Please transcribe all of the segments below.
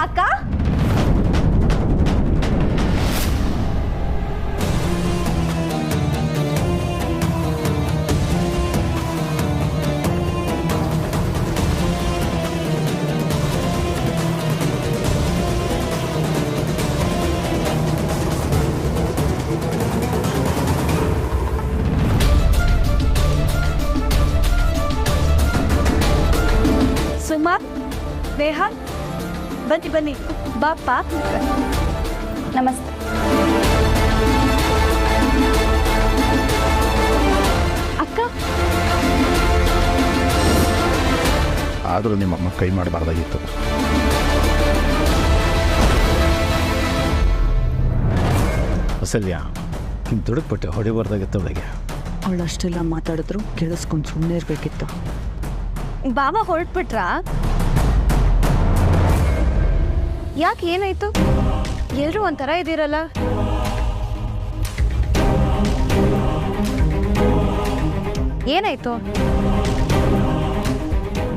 ಅಕ್ಕ ಸುಮಾ ನೇಹಾ ಬನ್ನಿ ಬನ್ನಿ ಬಾಪ್ಪ ನಮಸ್ತೆ ಅಕ್ಕ ಆದರೂ ನಿಮ್ಮಮ್ಮ ಕೈ ಮಾಡಬಾರ್ದಾಗಿತ್ತು. ಕೌಸಲ್ಯ ದುಡುಕ್ಬಿಟ್ಟೆ ಹೊಡಿಬಾರ್ದಾಗಿತ್ತು ಅವಳಿಗೆ. ಅವಳು ಅಷ್ಟೆಲ್ಲ ಮಾತಾಡಿದ್ರು ಕೇಳಿಸ್ಕೊಂಡು ಸುಮ್ಮನೆ ಇರಬೇಕಿತ್ತು. ಬಾಬಾ ಹೊರಟ್ಬಿಟ್ರಾ? ಯಾಕೆ ಏನಾಯ್ತು? ಎಲ್ರೂ ಒಂಥರ ಇದ್ದೀರಲ್ಲ. ಏನಾಯ್ತು?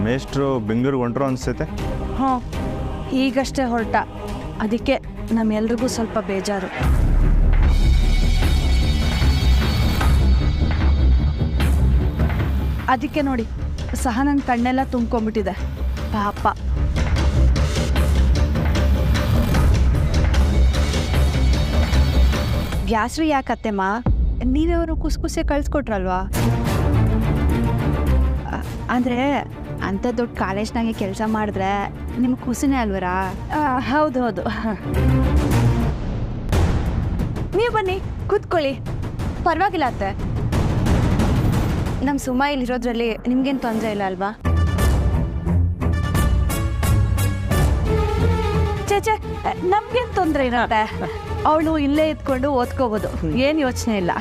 ಮೇಷ್ಟ್ರು ಬೆಂಗಳೂರು ಹೊಂಟ್ರು ಅನ್ಸೈತೆ. ಹ್ಞೂ ಈಗಷ್ಟೇ ಹೊರಟ, ಅದಕ್ಕೆ ನಮ್ಮೆಲ್ರಿಗೂ ಸ್ವಲ್ಪ ಬೇಜಾರು. ಅದಕ್ಕೆ ನೋಡಿ ಸಹ ನನ್ನ ಕಣ್ಣೆಲ್ಲ ತುಂಬ್ಕೊಂಡ್ಬಿಟ್ಟಿದೆ ಪಾಪ. ಬ್ಯಾಸ್ರು ಯಾಕತ್ತೆಮ್ಮ? ನೀನವರು ಕುಸ್ಕುಸೆ ಕಳ್ಸ್ಕೊಟ್ರಲ್ವಾ? ಅಂದರೆ ಅಂಥ ದೊಡ್ಡ ಕಾಲೇಜ್ನಾಗೆ ಕೆಲಸ ಮಾಡಿದ್ರೆ ನಿಮ್ಗೆ ಖುಷಿನೇ ಅಲ್ವರಾ? ಹೌದು ಹೌದು. ನೀವು ಬನ್ನಿ ಕೂತ್ಕೊಳ್ಳಿ, ಪರವಾಗಿಲ್ಲ ಅತ್ತೆ. ನಮ್ಮ ಸುಮಾ ಇಲ್ಲಿರೋದ್ರಲ್ಲಿ ನಿಮ್ಗೇನು ತೊಂದರೆ ಇಲ್ಲ ಅಲ್ವಾ? ಚೇಚೆ ನಮ್ಗೇನು ತೊಂದರೆ ಇರತ್ತೆ, ಅವಳು ಇಲ್ಲೇ ಇದ್ಕೊಂಡು ಓದ್ಕೋಬೋದು, ಏನು ಯೋಚನೆ ಇಲ್ಲ.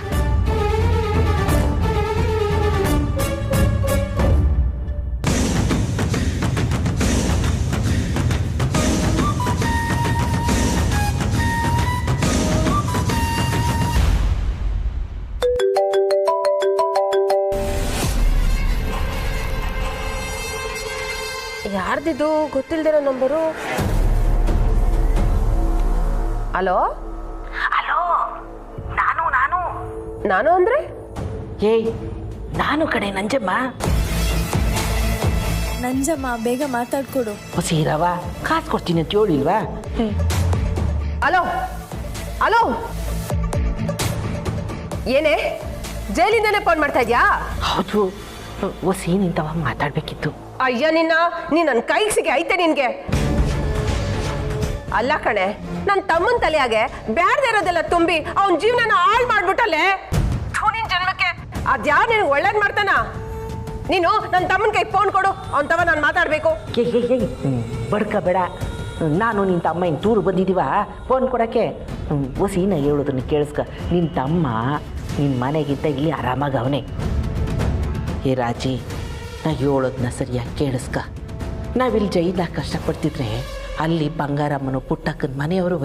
ಯಾರ್ದಿದು ಗೊತ್ತಿಲ್ದಿರೋ ನಂಬರು? ಹಲೋ ಹಲೋ, ನಾನು ನಾನು ನಾನು ಅಂದ್ರೆ? ಏಯ್ ನಾನು ಕಡೆ ನಂಜಮ್ಮ. ನಂಜಮ್ಮ ಬೇಗ ಮಾತಾಡ್ಕೊಡು. ಸೀರವ ಕಾಸು ಕೊಡ್ತೀನಿ ಅಂತ ಹೇಳಿಲ್ವಾ? ಹಲೋ ಹಲೋ, ಏನೇ ಜೈಲಿಂದನೇ ಫೋನ್ ಮಾಡ್ತಾ ಇದ್ಯಾ? ಹೌದು, ಒಸಿ ನಿಂತವ ಮಾತಾಡ್ಬೇಕಿತ್ತು. ಅಯ್ಯ ನೀನ್ ನನ್ನ ಕೈಗೆ ಸಿಗಿ ಐತೆ ನಿನ್ಗೆ. ಅಲ್ಲ ಕಣೆ, ನನ್ನ ತಮ್ಮನ ತಲೆಯಾಗೆ ಬ್ಯಾಡ್ದೇ ಇರೋದೆಲ್ಲ ತುಂಬಿ ಅವನ ಜೀವನನ ಹಾಳು ಮಾಡ್ಬಿಟ್ಟಲ್ಲೇ. ನಿನ್ ಜನ್ಮಕ್ಕೆ ಅದ್ಯಾರು ನಿನಗೆ ಒಳ್ಳೇದ್ ಮಾಡ್ತಾನ? ನೀನು ನನ್ನ ತಮ್ಮನ ಕೈ ಫೋನ್ ಕೊಡು, ಅವನ್ ತವ ನಾನು ಮಾತಾಡ್ಬೇಕು. ಬಡ್ಕ ಬೇಡ, ನಾನು ನಿನ್ನ ತಮ್ಮ ಹಿಂಗೆ ಟೂರ್ ಬಂದಿದ್ದೀವ ಫೋನ್ ಕೊಡೋಕ್ಕೆ. ಒಸಿನ ಹೇಳೋದನ್ನ ಕೇಳಿಸ್ಕ. ನಿನ್ನ ತಮ್ಮ ನಿನ್ನ ಮನೆಗಿಂತ ಇಲ್ಲಿ ಆರಾಮಾಗಿ ಅವನೇ. ಏ ರಾಜಿ, ನಾ ಹೇಳೋದನ್ನ ಸರಿಯಾಗಿ ಕೇಳಿಸ್ಕ. ನಾವಿಲ್ಲಿ ಜೈಲಾಗ ಕಷ್ಟಪಡ್ತಿದ್ರೆ ಅಲ್ಲಿ ಬಂಗಾರಮ್ಮನು ಪುಟ್ಟಕ್ಕನ ಮನೆಯವರು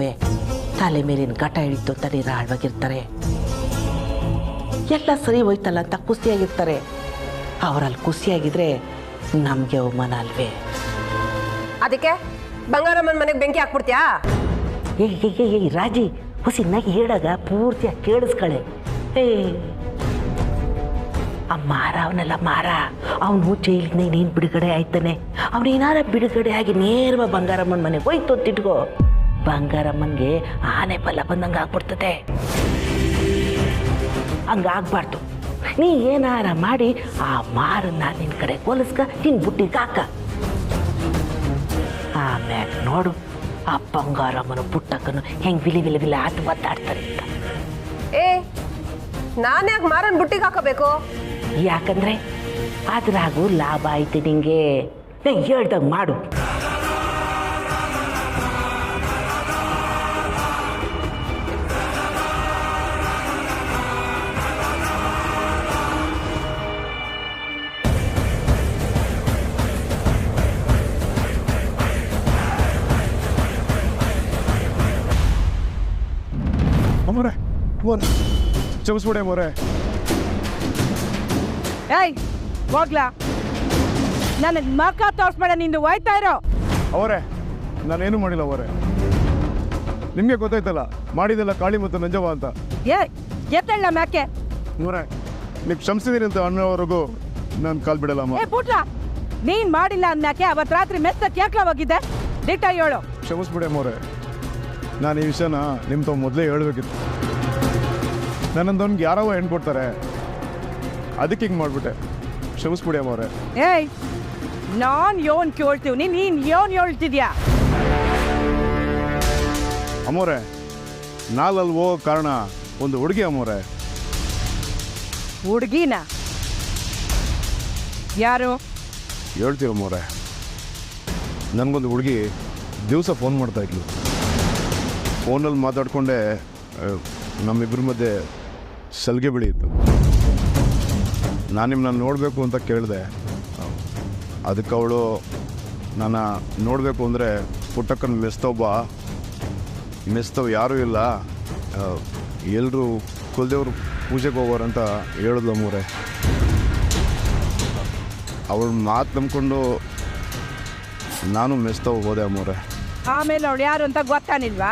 ತಲೆ ಮೇಲಿನ ಘಟ ಹಿಡಿತು ಅಂತ ನಿರಾಳವಾಗಿರ್ತಾರೆ. ಎಲ್ಲ ಸರಿ ಹೋಯ್ತಲ್ಲ ಅಂತ ಖುಷಿಯಾಗಿರ್ತಾರೆ. ಅವರಲ್ಲಿ ಖುಷಿಯಾಗಿದ್ರೆ ನಮಗೆ ಅವಮಾನ ಅಲ್ವೇ? ಅದಕ್ಕೆ ಬಂಗಾರಮ್ಮನ ಮನೆಗೆ ಬೆಂಕಿ ಹಾಕ್ಬಿಡ್ತೀಯಾ? ಏ ರಾಜಿ, ಹುಸಿನಾಗಿ ಹೇಳಾಗ ಪೂರ್ತಿಯಾಗಿ ಕೇಳಿಸ್ಕಳೆ. ಆ ಮಾರ ಅವನೆಲ್ಲ ಮಾರ, ಅವನು ಜೈಲಿನ ಇನ್ನೇನು ಬಿಡುಗಡೆ ಆಯ್ತಾನೆ. ಅವನೇನಾರ ಬಿಡುಗಡೆ ಆಗಿ ನೇರವಾಗಿ ಬಂಗಾರಮ್ಮನ ಮನೆಗೆ ಹೋಯ್ತು ಅಂತಿಟ್ಕೋ, ಬಂಗಾರಮ್ಮನಿಗೆ ಆನೆ ಫಲ ಬಂದಂಗೆ ಆಗ್ಬಿಡ್ತದೆ. ಹಂಗಾಗ್ಬಾರ್ದು. ನೀ ಏನಾರ ಮಾಡಿ ಆ ಮಾರನ್ನ ನಿನ್ನ ಕಡೆ ಕೊಲಿಸ್ಕ, ನಿನ್ನ ಬುಟ್ಟಿಗೆ ಹಾಕ. ಆಮ್ಯಾಗ ನೋಡು ಆ ಬಂಗಾರಮ್ಮನ ಪುಟ್ಟಕ್ಕನು ಹೆಂಗೆ ವಿಲಿ ವಿಲಿ ವಿಲಿ ಆಟ ಮಾತಾಡ್ತಾರೆ ಅಂತ. ಏ ನಾನ್ಯಾಕೆ ಮಾರನ್ ಬುಟ್ಟಿಗೆ ಹಾಕಬೇಕು? ಯಾಕಂದ್ರೆ ಅದ್ರಾಗೂ ಲಾಭ ಐತೆ ನಿಂಗೆ. ಹೇಳ್ದಾಗ ಮಾಡು. ಅಮ್ಮೋರೆ ಚಮಸ್ಬಿಡೆ ಮೋರೆ. ಏಯ್ ಹೋಗ್ಲಾ, ನನಗೆ ಮಕ್ಕ ತೋರಿಸ್ಬೇಡ, ನಿಂದು ಹೋಯ್ತಾ ಇರೋ. ಅವರೇ ನಾನೇನು ಮಾಡಿಲ್ಲ ಅವರೇ. ನಿಮಗೆ ಗೊತ್ತಾಯ್ತಲ್ಲ ಮಾಡಿದೆಲ್ಲ ಕಾಳಿ ಮತ್ತು ನಂಜವ್ವ ಅಂತ. ಎತ್ತಣ್ಣ ಮ್ಯಾಕೆ ಅವರೇ ನೀವು ಕ್ಷಮಿಸಿದೀನಿ ಅಂತ ಅನ್ನೋವರೆಗೂ ನಾನು ಕಾಲು ಬಿಡಲ್ಲ ಅಮ್ಮ. ಪುಟ್ರ ನೀನ್ ಮಾಡಿಲ್ಲ ಅಂದ್ಮ್ಯಾಕೆ ಅವತ್ ರಾತ್ರಿ ಮೆಸ್ತಕ್ಕೆ ಯಾಕೆ ಹೋಗಿದ್ದೆ ದಿಟ್ಟ ಹೇಳು. ಕ್ಷಮಿಸ್ಬಿಡಿ ಅಮ್ಮವ್ರೆ, ನಾನು ಈ ವಿಷಯನ ನಿಮ್ಮ ತಾವು ಮೊದಲೇ ಹೇಳ್ಬೇಕಿತ್ತು. ನನ್ನೊಂದವ್ನಿಗೆ ಯಾರವ ಹೆಣ್ಣು ಕೊಡ್ತಾರೆ, ಅದಕ್ಕೆ ಹಿಂಗೆ ಮಾಡಿಬಿಟ್ಟೆ. ಕ್ಷಮಿಸ್ಬಿಡಿ ಅಮ್ಮವ್ರೆ. ಏಯ್ ನಾನ್ ಯೋನ್ ಕೇಳ್ತೀವಿ ನೀನ್ ಯೋನ್ ಹೇಳ್ತಿದ್ಯಾ? ಅಮ್ಮವ್ರೆ ನಾಲಲ್ಲಿ ಹೋಗೋ ಕಾರಣ ಒಂದು ಹುಡುಗಿ ಅಮ್ಮವ್ರೆ. ಹುಡ್ಗಿನ ಯಾರು? ಹೇಳ್ತೀವಿ ಅಮ್ಮವ್ರೆ, ನನಗೊಂದು ಹುಡುಗಿ ದಿವಸ ಫೋನ್ ಮಾಡ್ತಾ ಇದ್ಲು. ಫೋನಲ್ಲಿ ಮಾತಾಡ್ಕೊಂಡೆ ನಮ್ಮಿಬ್ಬರ ಮಧ್ಯೆ ಸಲಿಗೆ ಬೆಳೆಯಿತು. ನಾನು ನಿಮ್ಮನ್ನ ನೋಡಬೇಕು ಅಂತ ಕೇಳಿದೆ. ಅದಕ್ಕೆ ಅವಳು ನನ್ನ ನೋಡಬೇಕು ಅಂದರೆ ಪುಟ್ಟಕ್ಕನ ಮೆಸ್ತವ್ ಯಾರೂ ಇಲ್ಲ, ಎಲ್ಲರೂ ಕುಲದೇವ್ರು ಪೂಜೆಗೆ ಹೋಗೋರಂತ ಹೇಳಿದ್ಲು ಅಮ್ಮವ್ರೆ. ಅವಳ ಮಾತು ನಂಬ್ಕೊಂಡು ನಾನು ಮೆಸ್ತವ್ ಹೋದೆ ಅಮ್ಮವ್ರೆ. ಆಮೇಲೆ ಅವಳು ಯಾರು ಅಂತ ಗೊತ್ತಾನಿಲ್ವಾ?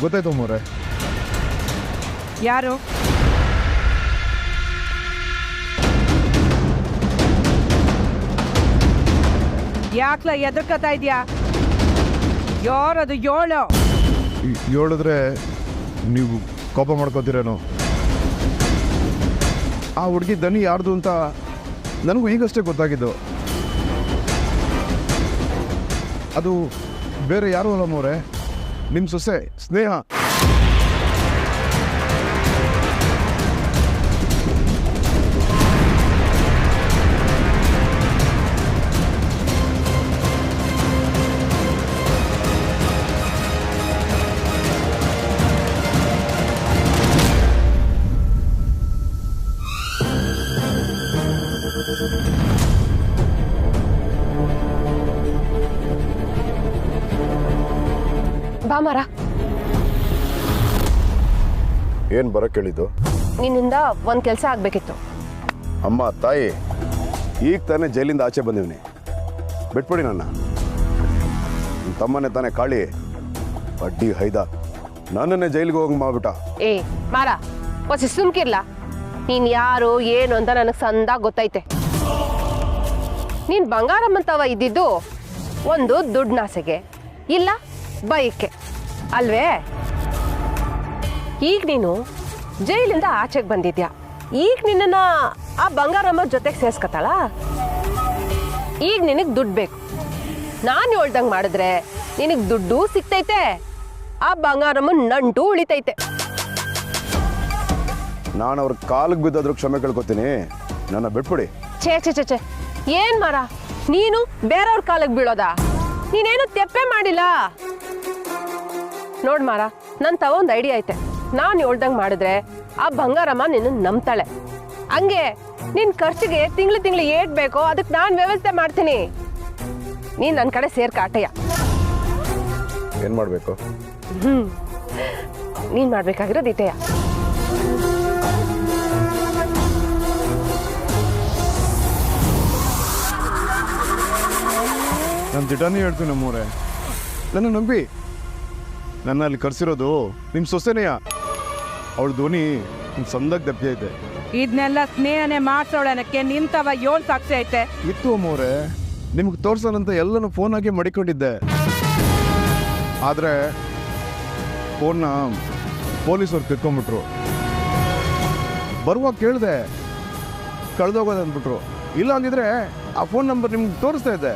ಗೊತ್ತಾಯ್ತು ಅಮ್ಮವ್ರೆ. ಯಾರು? ಯಾಕ್ಲ ಎದುರ್ಕತಾ ಇದೆಯಾ? ಯಾರದು ಹೇಳು. ಹೇಳಿದ್ರೆ ನೀವು ಕೋಪ ಮಾಡ್ಕೋತೀರೇನೋ. ಆ ಹುಡುಗಿ ದನಿ ಯಾರ್ದು ಅಂತ ನನಗೂ ಈಗಷ್ಟೇ ಗೊತ್ತಾಗಿದ್ದು. ಅದು ಬೇರೆ ಯಾರು ಅಲ್ಲ ಅಮ್ಮವ್ರೆ, ನಿಮ್ಮ ಸೊಸೆ ಸ್ನೇಹ. ಬಾಮರ, ಏನು ಬರೋಕ್ಕೆ ಹೇಳಿದ್ದು? ನಿನ್ನಿಂದ ಒಂದು ಕೆಲಸ ಆಗಬೇಕಿತ್ತು. ಅಮ್ಮ ತಾಯಿ, ಈಗ ತಾನೇ ಜೈಲಿಂದ ಆಚೆ ಬಂದಿವ್ನಿ, ಬಿಟ್ಬಿಡಿ ನನ್ನ. ನಿಮ್ಮ ತಮ್ಮನೇ ತಾನೇ ಕಾಳಿ ಅಡ್ಡಿ ಹೈದ ನನ್ನನ್ನೇ ಜೈಲಿಗೆ ಹೋಗಿ ಮಾಡ್ಬಿಟ್ಟ. ಏ ಮಾರ, ಹೊಸ ಸುಮ್ಕಿರ್ಲ. ನೀನು ಯಾರು ಏನು ಅಂತ ನನಗೆ ಸಂದಾಗ ಗೊತ್ತೈತೆ. ನೀನು ಬಂಗಾರಮ್ಮಂತವ ಇದ್ದಿದ್ದು ಒಂದು ದುಡ್ಡಾಸೆಗೆ, ಇಲ್ಲ ಬೈಕೆ ಅಲ್ವೇ? ಈಗ ನೀನು ಜೈಲಿಂದ ಆಚೆಗೆ ಬಂದಿದ್ಯಾ. ಈಗ ನಿನ್ನನ್ನು ಆ ಬಂಗಾರಮ್ಮ ಜೊತೆಗೆ ಸೇರ್ಸ್ಕತ್ತಾಳ. ಈಗ ನಿನಗೆ ದುಡ್ಡು ಬೇಕು. ನಾನು ಹೇಳ್ದಂಗೆ ಮಾಡಿದ್ರೆ ನಿನಗೆ ದುಡ್ಡು ಸಿಗ್ತೈತೆ, ಆ ಬಂಗಾರಮ್ಮ ನಂಟು ಉಳಿತೈತೆ. ನಾನು ಅವ್ರ ಕಾಲಿಗೆ ಬಿದ್ದಾದ್ರೂ ಕ್ಷಮೆ ಕೇಳ್ಕೊತೀನಿ, ನನ್ನ ಬಿಟ್ಬಿಡಿ. ಛೇ ಛೇ ಛೇ ಛೇ, ಏನ್ ಮಾರ ನೀನು ಬೇರೆಯವ್ರ ಕಾಲಿಗೆ ಬೀಳೋದಾ? ನೀನೇನು ತೆಪ್ಪೆ ಮಾಡಿಲ್ಲ. ನೋಡ್ ಮಾರ, ನನ್ನ ತವ ಒಂದು ಐಡಿಯಾ ಐತೆ. ನಾನು ಹೇಳ್ದಂಗೆ ಮಾಡಿದ್ರೆ ಆ ಬಂಗಾರಮ್ಮ ನಿನ್ನ ನಂಬ್ತಾಳೆ. ಹಂಗೆ ನಿನ್ನ ಖರ್ಚಿಗೆ ತಿಂಗಳು ಏಟ್ ಬೇಕೋ ಅದಕ್ಕೆ ನಾನು ವ್ಯವಸ್ಥೆ ಮಾಡ್ತೀನಿ. ನೀನು ನನ್ನ ಕಡೆ ಸೇರ್ಕ ಆಟಯ್ಯ. ಏನು ಮಾಡಬೇಕು? ನೀನು ಮಾಡ್ಬೇಕಾಗಿರೋದು ಇಟೆಯ. ನಾನು ದಿಟಾನೇ ಹೇಳ್ತೀನಿ ನಮ್ಮೂರೇ, ನನ್ನ ನಂಬಿ. ನನ್ನ ಅಲ್ಲಿ ಕರ್ಸಿರೋದು ನಿಮ್ಮ ಸೊಸೆನೆಯ. ಅವಳ ಧ್ವನಿ ಸಂದಾಗ ದಪ್ಪಿ ಐತೆ. ಇದನ್ನೆಲ್ಲ ಸ್ನೇಹನೆ ಮಾಡ್ಸೋಳನಕ್ಕೆ ನಿಂತವ ಯೋನ್ ಸಾಕ್ಷಿ ಐತೆ. ಇತ್ತು ಅಮ್ಮವ್ರೆ, ನಿಮ್ಗೆ ತೋರ್ಸೋಣಂತ ಎಲ್ಲನೂ ಫೋನ್ ಆಗಿ ಮಡಿಕೊಂಡಿದ್ದೆ. ಆದರೆ ಫೋನ್ನ ಪೊಲೀಸವ್ರು ಕಿತ್ಕೊಂಡ್ಬಿಟ್ರು. ಬರುವಾಗ ಕೇಳಿದೆ, ಕಳೆದೋಗೋದು ಅಂದ್ಬಿಟ್ರು. ಇಲ್ಲ ಅಂದಿದ್ರೆ ಆ ಫೋನ್ ನಂಬರ್ ನಿಮ್ಗೆ ತೋರಿಸ್ತಾ ಇದ್ದೆ.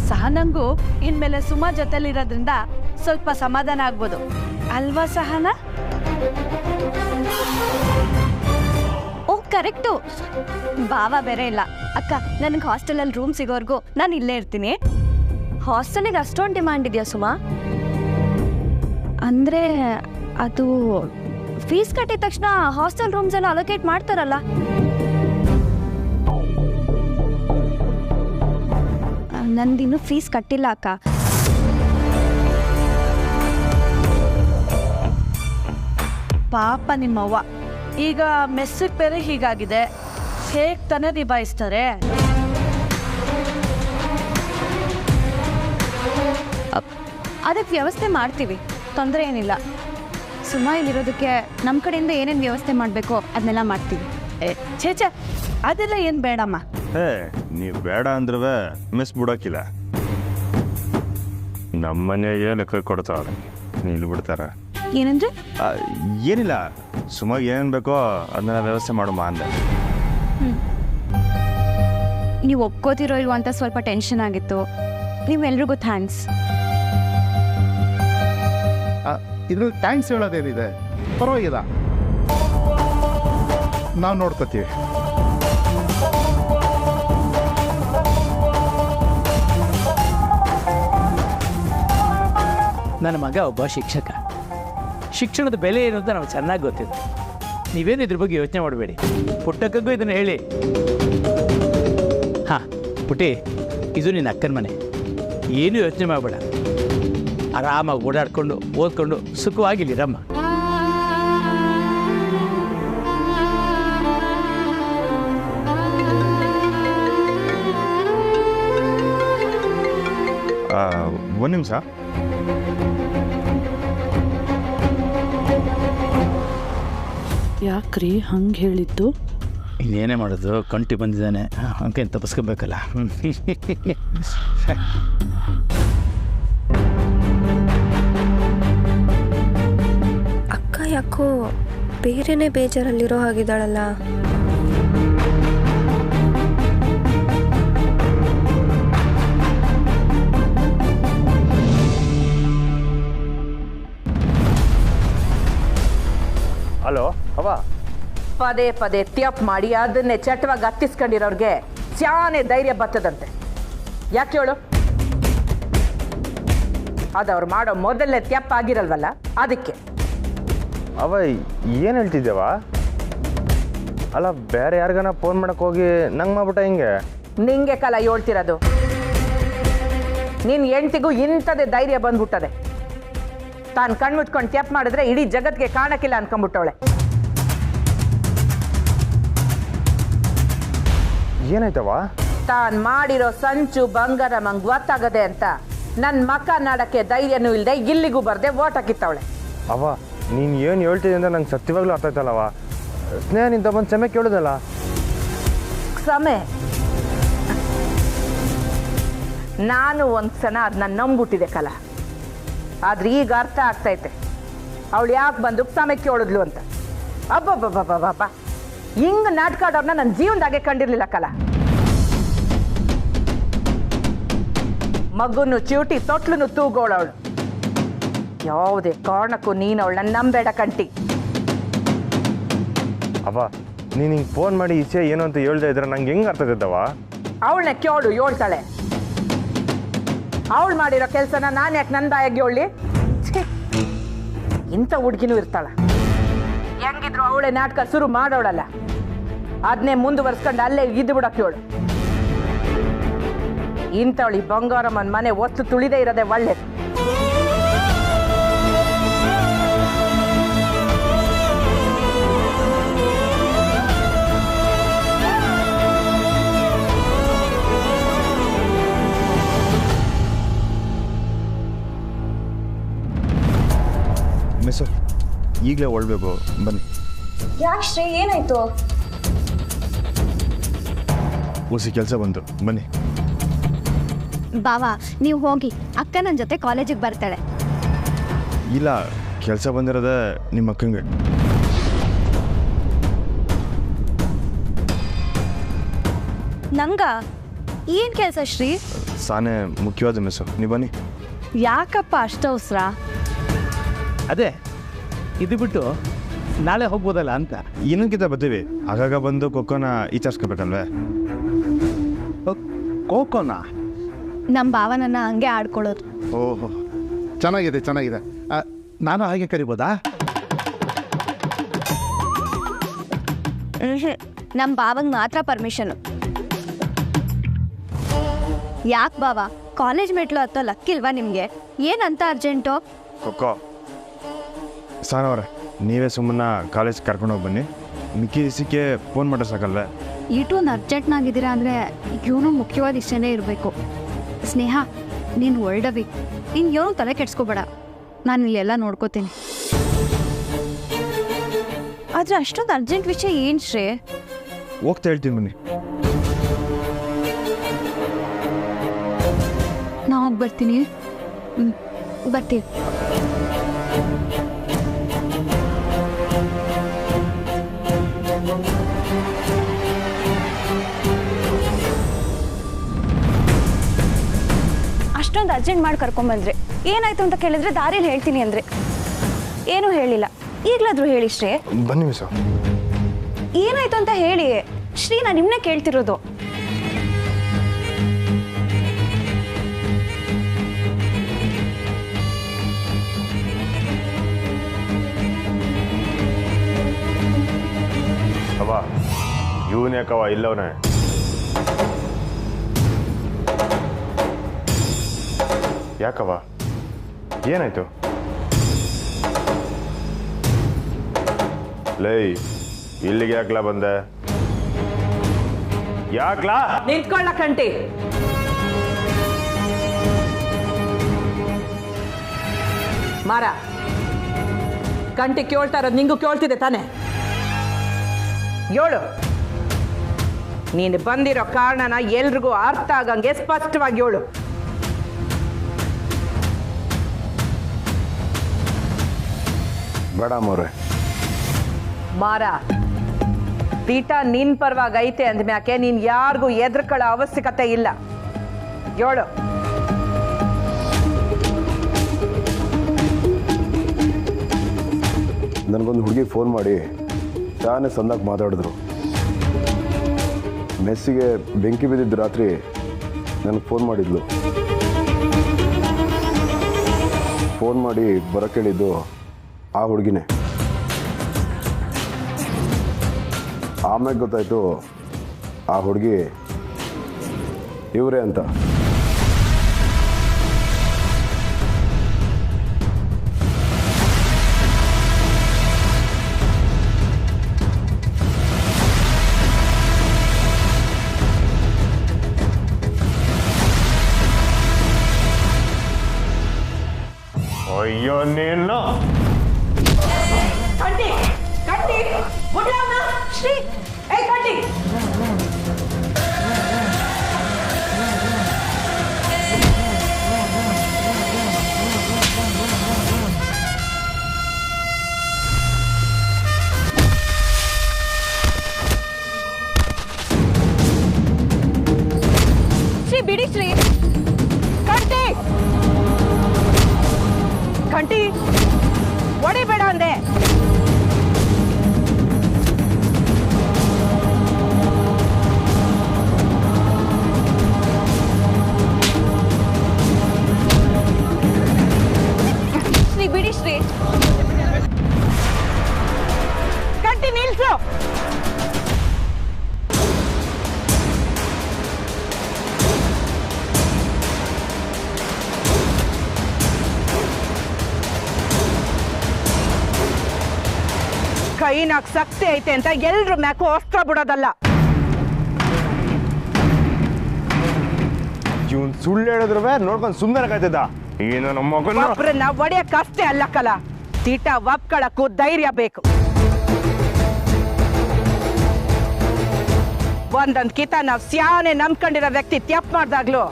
ಸಹನಂಗೂ ಇನ್ಮೇಲೆ ಸುಮಾ ಜೊತೆಲಿರೋದ್ರಿಂದ ಸ್ವಲ್ಪ ಸಮಾಧಾನ ಆಗ್ಬೋದು ಅಲ್ವಾ ಸಹನ? ಓ ಕರೆಕ್ಟು, ಭಾವ ಬೇರೆ ಇಲ್ಲ. ಅಕ್ಕ, ನನಗೆ ಹಾಸ್ಟೆಲಲ್ಲಿ ರೂಮ್ ಸಿಗೋರ್ಗೂ ನಾನು ಇಲ್ಲೇ ಇರ್ತೀನಿ. ಹಾಸ್ಟೆಲಿಗೆ ಅಷ್ಟೊಂದು ಡಿಮ್ಯಾಂಡ್ ಇದೆಯಾ ಸುಮಾ? ಅಂದರೆ ಅದು ಫೀಸ್ ಕಟ್ಟಿದ ತಕ್ಷಣ ಹಾಸ್ಟೆಲ್ ರೂಮ್ಸ್ ಎಲ್ಲ ಅಲೋಕೇಟ್ ಮಾಡ್ತಾರಲ್ಲ. ನಂದಿನ್ನೂ ಫೀಸ್ ಕಟ್ಟಿಲ್ಲ ಅಕ್ಕ. ಪಾಪ ನಿಮ್ಮವ್ವ ಈಗ ಮೆಸ್ಸಿಗೆ ಬೇರೆ ಹೀಗಾಗಿದೆ, ಹೇಗೆ ತಾನೇ ನಿಭಾಯಿಸ್ತಾರೆ? ಅದಕ್ಕೆ ವ್ಯವಸ್ಥೆ ಮಾಡ್ತೀವಿ, ತೊಂದರೆ ಏನಿಲ್ಲ. ಸುಮ್ಮ ಇಲ್ಲಿರೋದಕ್ಕೆ ನಮ್ಮ ಕಡೆಯಿಂದ ಏನೇನು ವ್ಯವಸ್ಥೆ ಮಾಡಬೇಕೋ ಅದನ್ನೆಲ್ಲ ಮಾಡ್ತೀವಿ. ಛೇ ಅದೆಲ್ಲ ಏನು ಬೇಡಮ್ಮ. ನೀವು ಬೇಡ ಅಂದ್ರವೇ ಮಿಸ್ ಬಿಡೋಕಿಲ್ಲ. ನಮ್ಮನೆಗೆ ಲೆಕ್ಕ ಕೊಡ್ತಾವ್ರೆ, ನೀನು ಬಿಡ್ತಾರ? ಏನಂದ್ರೆ? ಏನಿಲ್ಲ, ಸುಮಾರು ಏನೇನು ಬೇಕೋ ಅದನ್ನ ವ್ಯವಸ್ಥೆ ಮಾಡಮ್ಮ ಅಂದೆ. ನೀವು ಒಪ್ಕೋತಿರೋ ಇಲ್ವೋ ಅಂತ ಸ್ವಲ್ಪ ಟೆನ್ಷನ್ ಆಗಿತ್ತು. ನೀವೆಲ್ರಿಗೂ ಥ್ಯಾಂಕ್ಸ್. ಇದ್ರಲ್ಲಿ ಥ್ಯಾಂಕ್ಸ್ ಹೇಳೋದೇನಿದೆ, ಪರವಾಗಿಲ್ಲ, ನಾವು ನೋಡ್ಕೋತೀವಿ. ನನ್ನ ಮಗ ಒಬ್ಬ ಶಿಕ್ಷಕ. ಶಿಕ್ಷಣದ ಬೆಲೆ ಏನು ಅಂತ ನಮಗೆ ಚೆನ್ನಾಗಿ ಗೊತ್ತಿದೆ. ನೀವೇನು ಇದ್ರ ಬಗ್ಗೆ ಯೋಚನೆ ಮಾಡಬೇಡಿ. ಪುಟ್ಟಕ್ಕಗೂ ಇದನ್ನು ಹೇಳಿ. ಹಾಂ ಪುಟ್ಟಿ, ಇದು ನಿನ್ನ ಅಕ್ಕನ ಮನೆ, ಏನೂ ಯೋಚನೆ ಮಾಡಬೇಡ. ಆರಾಮಾಗಿ ಓಡಾಡ್ಕೊಂಡು ಓದ್ಕೊಂಡು ಸುಖವಾಗಿಲ್ಲಿರಮ್ಮ. ಒಂದು ನಿಮಿಷ. ಯಾಕ್ರಿ ಹಂಗೆ ಹೇಳಿದ್ದು? ಇನ್ನೇನೇ ಮಾಡೋದು, ಕಂಟಿ ಬಂದಿದ್ದಾನೆ, ಅಂಕೇನು ತಪ್ಪಿಸ್ಕೋಬೇಕಲ್ಲ. ಅಕ್ಕ ಯಾಕೋ ಬೇರೆನೇ ಬೇಜಾರಲ್ಲಿರೋ ಹಾಗಿದ್ದಾಳಲ್ಲ. ಹಲೋ ಅವ್ವ. ಪದೇ ಪದೇ ತ್ಯಪ್ ಮಾಡಿ ಅದನ್ನೇ ಚಟವಾಗಿ ಹತ್ತಿಸ್ಕೊಂಡಿರೋರ್ಗೆ ಚಾನೆ ಧೈರ್ಯ ಬರ್ತದಂತೆ. ಯಾಕೆ ಹೇಳು? ಅದವ್ರು ಮಾಡೋ ಮೊದಲನೇ ತ್ಯಪ್ ಆಗಿರಲ್ವಲ್ಲ, ಅದಕ್ಕೆ. ಅವ ಏನು ಹೇಳ್ತಿದ್ದೇವ? ಅಲ್ಲ, ಬೇರೆ ಯಾರಿಗಾನ ಫೋನ್ ಮಾಡಕ್ಕೆ ಹೋಗಿ ನಂಗೆ ಮಾಡ್ಬಿಟ್ಟ ಹಿಂಗೆ? ನಿಂಗೆ ಕಾಲ ಹೇಳ್ತಿರೋದು. ನಿನ್ನ ಹೆಂಡ್ತಿಗೂ ಇಂಥದೇ ಧೈರ್ಯ ಬಂದ್ಬಿಟ್ಟದೆ. ತಾನು ಕಣ್ಮುಚ್ಕೊಂಡು ತ್ಯಪ್ ಮಾಡಿದ್ರೆ ಇಡೀ ಜಗತ್ತಿಗೆ ಕಾಣಕ್ಕಿಲ್ಲ ಅನ್ಕೊಂಡ್ಬಿಟ್ಟವಳೆ. ಏನಾಯ್ತವ? ತಾನು ಮಾಡಿರೋ ಸಂಚು ಬಂಗಾರ ಮಂಗ್ ಗೊತ್ತಾಗದೆ ಅಂತ ನನ್ನ ಮಕ್ಕ ನಾಡಕ್ಕೆ ಧೈರ್ಯನೂ ಇಲ್ಲದೆ ಇಲ್ಲಿಗೂ ಬರ್ದೆ ಓಟ್ ಹಾಕಿತ್ತವಳೆ. ಅವ ನೀನು ಏನು ಹೇಳ್ತಿದ್ದೆ ಅಂತ ನಂಗೆ ಸತ್ಯವಾಗ್ಲೂ ಅರ್ಥ ಆಯ್ತಲ್ಲವ. ಸ್ನೇಹ ನಿಂತ ಬಂದು ಕ್ಷಮೆ ಕೇಳೋದಲ್ಲ. ಕ್ಷಮೆ? ನಾನು ಒಂದು ಸಲ ಅದನ್ನ ನಂಬಿಟ್ಟಿದೆ ಕಲ. ಆದ್ರೆ ಈಗ ಅರ್ಥ ಆಗ್ತೈತೆ ಅವಳು ಯಾಕೆ ಬಂದು ಕ್ಷಮೆ ಕೇಳಿದ್ಲು ಅಂತ. ಅಬ್ಬಬ್ಬಬ್ಬಬ್ಬ, ಹಿಂಗೆ ನಾಟಕ ಆಡೋರ್ನ ನನ್ನ ಜೀವನದಾಗೆ ಕಂಡಿರ್ಲಿಲ್ಲ ಕಲ. ಮಗುನು ಚಿವುಟಿ ತೊಟ್ಲನ್ನು ತೂಗೋಳವಳು. ಯಾವುದೇ ಕಾರಣಕ್ಕೂ ನೀನು ಅವಳನ್ನ ನಂಬೇಡ ಕಂಟಿ. ಅವ ನೀನು ಹಿಂಗೆ ಫೋನ್ ಮಾಡಿ ಈಚೆ ಏನು ಅಂತ ಹೇಳ್ದೆ ಇದ್ರೆ ನಂಗೆ ಹೆಂಗೆ ಅರ್ಥ ಆಗ್ತದವ? ಅವಳನ್ನ ಕೇಳು, ಹೇಳ್ತಾಳೆ. ಅವಳು ಮಾಡಿರೋ ಕೆಲಸನ ನಾನು ಯಾಕೆ ನನ್ನ ಬಾಯಾಗಿ ಹೇಳಿ? ಇಂಥ ಹುಡುಗಿನೂ ಇರ್ತಾಳ. ಹೆಂಗಿದ್ರು ಅವಳೇ ನಾಟಕ ಶುರು ಮಾಡೋಳಲ್ಲ, ಅದನ್ನೇ ಮುಂದುವರ್ಸ್ಕೊಂಡು ಅಲ್ಲೇ ಇದ್ದು ಬಿಡಕ್ಕೆ ಹೇಳು. ಇಂಥವಳಿ ಬಂಗಾರಮ್ಮನ ಮನೆ ಒತ್ತು ತುಳಿದೇ ಇರೋದೇ ಒಳ್ಳೇದು. ಮಿಸ್ಸು ಈಗಲೇ ಹೊಳ್ಬೇಕು, ಬನ್ನಿ. ಯಾಕೆ ಶ್ರೀ, ಏನಾಯ್ತು? ಉಸಿ ಕೆಲಸ ಬಂತು, ಬನ್ನಿ. ಬಾವಾ ನೀವು ಹೋಗಿ, ಅಕ್ಕ ನನ್ನ ಜೊತೆ ಕಾಲೇಜಿಗೆ ಬರ್ತಾಳೆ. ಇಲ್ಲ, ಕೆಲಸ ಬಂದಿರೋದೇ ನಿಮ್ಮ ಅಕ್ಕಂಗೆ. ನಂಗ ಏನು ಕೆಲಸ ಶ್ರೀ? ಸಾನೆ ಮುಖ್ಯವಾದ ಮಿಸ್ಸು, ನೀವು ಬನ್ನಿ. ಯಾಕಪ್ಪ ಅಷ್ಟವಸ್ರ? ಅದೇ ಇದು ಬಿಟ್ಟು ನಾಳೆ ಹೋಗ್ಬೋದಲ್ಲ ಅಂತ. ಇನ್ನೊಂದ್ಕಿಂತ ಬರ್ತೀವಿ, ಆಗಾಗ ಬಂದು ಖೋಖೋನ ಈಚಾರ್ಸ್ಕೋಬೇಕಲ್ವೇ? ಖೋಖೋನ? ನಮ್ಮ ಭಾವ ನನ್ನ ಹಂಗೆ ಆಡ್ಕೊಳ್ಳೋದು. ಓಹೋ, ಚೆನ್ನಾಗಿದೆ ಚೆನ್ನಾಗಿದೆ. ನಾನು ಹಾಗೆ ಕರಿಬೋದಾ? ನಮ್ಮ ಬಾವಂಗೆ ಮಾತ್ರ ಪರ್ಮಿಷನು. ಯಾಕೆ ಬಾವ, ಕಾಲೇಜ್ ಮೆಟ್ಲು ಹತ್ತೋ ಲಕ್ಕಿಲ್ವಾ ನಿಮಗೆ? ಏನಂತ ಅರ್ಜೆಂಟು? ಕೊಕ್ಕೋ ಸಾನವ್ರೆ, ನೀವೇ ಸುಮ್ಮನೆ ಕಾಲೇಜ್ ಕರ್ಕೊಂಡೋಗಿ ಬನ್ನಿ. ಮಿಕ್ಕಿ ದಿಸಕ್ಕೆ ಫೋನ್ ಮಾಡ್ರೆ ಸಾಕಲ್ವೇ? ಇಷ್ಟೊಂದು ಅರ್ಜೆಂಟ್ನಾಗಿದ್ದೀರಾ ಅಂದರೆ ಇವನು ಮುಖ್ಯವಾದ ಇಷ್ಟನೇ ಇರಬೇಕು. ಸ್ನೇಹ, ನೀನು ಒಳ್ಡವಿ, ನೀನು ಏನೂ ತಲೆ ಕೆಡ್ಸ್ಕೊಬೇಡ, ನಾನು ಇಲ್ಲೆಲ್ಲ ನೋಡ್ಕೋತೀನಿ. ಆದರೆ ಅಷ್ಟೊಂದು ಅರ್ಜೆಂಟ್ ವಿಷಯ ಏನು ಶ್ರೇ? ಹೋಗ್ತಾ ಹೇಳ್ತೀನಿ ಬನ್ನಿ. ನಾ ಹೋಗಿ ಬರ್ತೀನಿ. ಬರ್ತೀವಿ. ಅಷ್ಟೊಂದು ಅರ್ಜೆಂಟ್ ಮಾಡಿ ಕರ್ಕೊಂಬಂದ್ರೆ ಏನಾಯ್ತು ಅಂತ ಕೇಳಿದ್ರೆ ದಾರಿಲಿ ಹೇಳ್ತೀನಿ ಅಂದರೆ ಏನೂ ಹೇಳಿಲ್ಲ. ಈಗಲಾದರೂ ಹೇಳಿ ಶ್ರೇ. ಬನ್ನಿ ಮಿಸ್. ಏನಾಯ್ತು ಅಂತ ಹೇಳಿ ಶ್ರೀ, ನಾನು ನಿಮ್ಮನ್ನೇ ಕೇಳ್ತಿರೋದು. ಅವ ಇವನ್ ಯಾಕವ ಇಲ್ಲವನೇ? ಯಾಕವ ಏನಾಯ್ತು? ಲೈ ಇಲ್ಲಿಗೆ ಯಾಕ್ಲಾ ಬಂದೆ? ಯಾಕ್ಲಾ? ನಿಂತ್ಕೊಳ್ಳ ಕಂಟಿ. ಮಾರ ಕಂಟಿ ಕೇಳ್ತಾ ಇರೋದು ನಿಂಗೂ ಕೇಳ್ತಿದೆ ತಾನೆ? ಹೇಳು, ನೀನು ಬಂದಿರೋ ಕಾರಣನ ಎಲ್ರಿಗೂ ಅರ್ಥ ಆಗಂಗೆ ಸ್ಪಷ್ಟವಾಗಿ ಹೇಳು. ಬೇಡ ಅಮ್ಮವ್ರೆ. ಮಾರ, ತೀಟ ನಿನ್ ಪರವಾಗಿ ಐತೆ ಅಂದ್ಮ್ಯಾಕೆ ನೀನ್ ಯಾರಿಗೂ ಎದ್ರಕೊಳ್ಳೋ ಅವಶ್ಯಕತೆ ಇಲ್ಲ. ಹೇಳು. ನನಗೊಂದು ಹುಡುಗಿ ಫೋನ್ ಮಾಡಿ ಶಾನೆ ಸಂದಾಕ್ ಮಾತಾಡಿದ್ರು. ಮೆಸ್ಸಿಗೆ ಬೆಂಕಿ ಬಿದ್ದಿದ್ದು ರಾತ್ರಿ ನನಗೆ ಫೋನ್ ಮಾಡಿದ್ಲು. ಫೋನ್ ಮಾಡಿ ಬರೋಕ್ಕೇಳಿದ್ದು ಆ ಹುಡುಗಿನೇ. ಆಮೇಲೆ ಗೊತ್ತಾಯ್ತು ಆ ಹುಡುಗಿ ಇವರೇ ಅಂತ. ಅಯ್ಯೋ ನೀನು ಕಂಟಿ, ಕಂಟಿ, ಶ್ರೀ, ಏ ಕಂಟಿ. ಶ್ರೀ ಬಿಡಿ ಶ್ರೀ. ಕಂಟಿ, ಕಂಟಿ, ಹೊಡಿಬೇಡ ಅಂದೆ. ಶ್ರೀ ಬಿಡಿ ಶ್ರೀ. ಕಂಟಿ ನಿಲ್ಸು. ಕೈನಾಗ ಶಕ್ತಿ ಐತೆ ಅಂತ ಎಲ್ರ ಮ್ಯಾಕು ಅಸ್ತ್ರ ಬಿಡೋದಲ್ಲ. ಇವನ್ ಸುಳ್ಳು ಹೇಳಿದ್ರು ನೋಡ್ಕೊಂಡು ಸುಮ್ಮನೆ ಕಾಯ್ತಿದ್ದ. ಏನು ನಮ್ಮ ಮಗನ ಒಬ್ರನ್ನ ಒಡೆಯಕ್ಕಷ್ಟೇ ಅಲ್ಲ ಕಲ, ತೀಟ ಒಪ್ಕೊಳ್ಳಕ್ಕೂ ಧೈರ್ಯ ಬೇಕು. ಒಂದೊಂದ್ ಕಿತ ನಾವ್ ಸ್ಯಾನೆ ನಂಬ್ಕೊಂಡಿರೋ ವ್ಯಕ್ತಿ ತಪ್ಪು ಮಾಡ್ದಾಗ್ಲು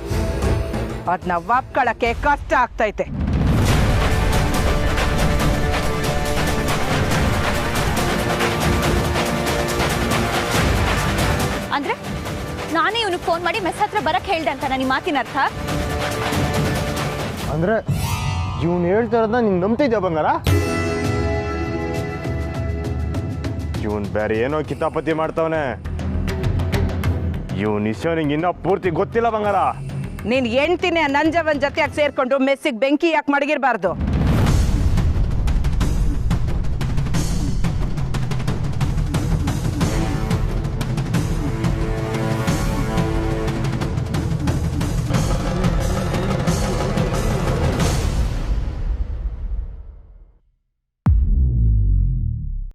ಅದನ್ನ ಒಪ್ಕೊಳ್ಳಕ್ಕೆ ಕಷ್ಟ ಆಗ್ತೈತೆ. ಅಂದ್ರೆ ನಾನೇ ಇವನಿಗೆ ಫೋನ್ ಮಾಡಿ ಮೆಸ್ ಹತ್ರ ಬರಕ್ ಹೇಳ್ದೆ ಅಂತ ನನ್ನ ಮಾತಿನ ಅರ್ಥ? ಅಂದ್ರೆ ಇವನು ಹೇಳ್ತಾ ಇರೋದನ್ನ ನೀನು ನಂಬ್ತಿದ್ಯಾ ಬಂಗಾರ? ಇವನ್ ಬೇರೆ ಏನೋ ಕಿತಾಪತಿ ಮಾಡ್ತಾವನೆ. ಇವನ್ ಇಶ್ಯೋ ನಿಂಗೆ ಇನ್ನೂ ಪೂರ್ತಿ ಗೊತ್ತಿಲ್ಲ ಬಂಗಾರ. ನೀನ್ ಹೆಂಡ್ತಿನೇ ನಂಜವನ್ ಜೊತೆಯಾಗಿ ಸೇರ್ಕೊಂಡು ಮೆಸ್ಸಿಗೆ ಬೆಂಕಿ ಯಾಕೆ ಮಡಗಿರ್ಬಾರ್ದು?